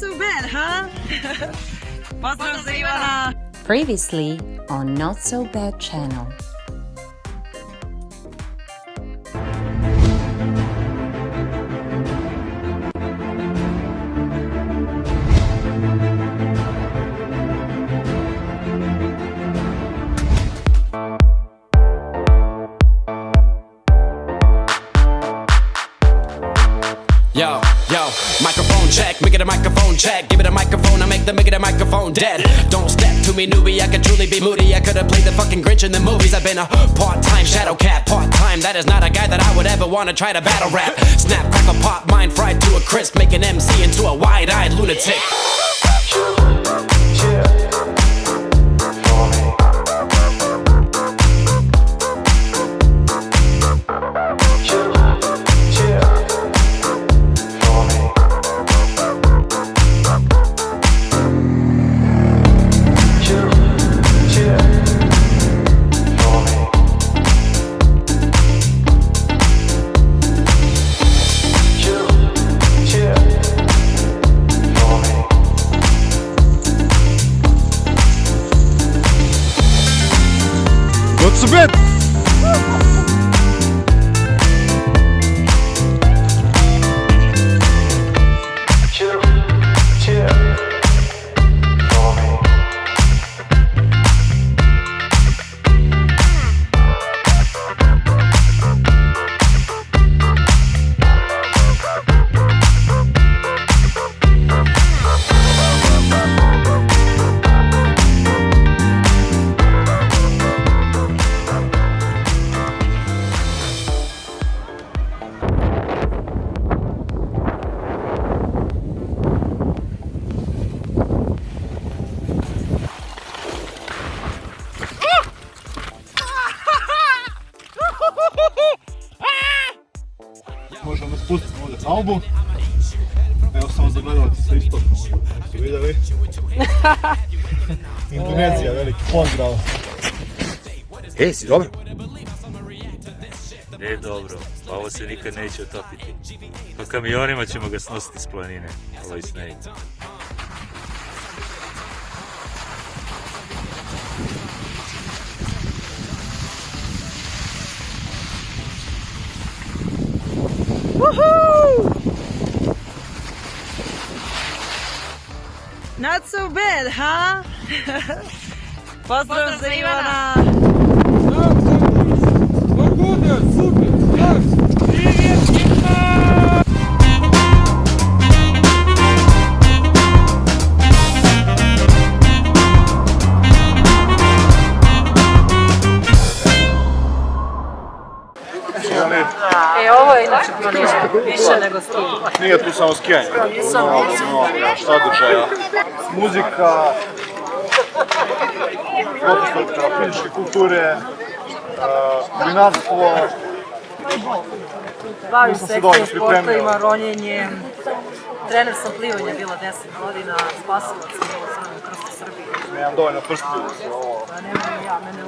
so bad, huh? Pozdrav za Ivana! Previously on Not So Bad channel. Yo, microphone check, make it a microphone check. Give it a microphone, I make it a microphone dead. Don't step to me, newbie, I could truly be moody. I could have played the fucking Grinch in the movies. I've been a part-time shadow cat, part-time. That is not a guy that I would ever want to try to battle rap. Snap, crackle, pop, mind fried to a crisp. Make an MC into a wide-eyed lunatic. Not so bad! Možemo spustiti ovdje albu. Evo samo za gledalci sa istoka, su vidjeli. Indonezija, veliki pozdrav. Si dobro? Ne, dobro, pa ovo se nikad neće otopiti. Pa kamionima ćemo ga snositi s planine, ovaj sneg. Woohoo! Not so bad, huh? Pozdrav za Ivana! Ovo je inače planina, više nego skijanje. Nije tu samo skijanje, sadržaja, muzika, postavka fizičke kulture, vinarstvo. Bavim se ekstremnim sportovima, ronjenjem. Trener sam plivanja bila 10 godina, spasilac sam bila Crvenog krsta Srbije. Nemam dovoljno prstiju za ovo. Pa nemam ja, mene...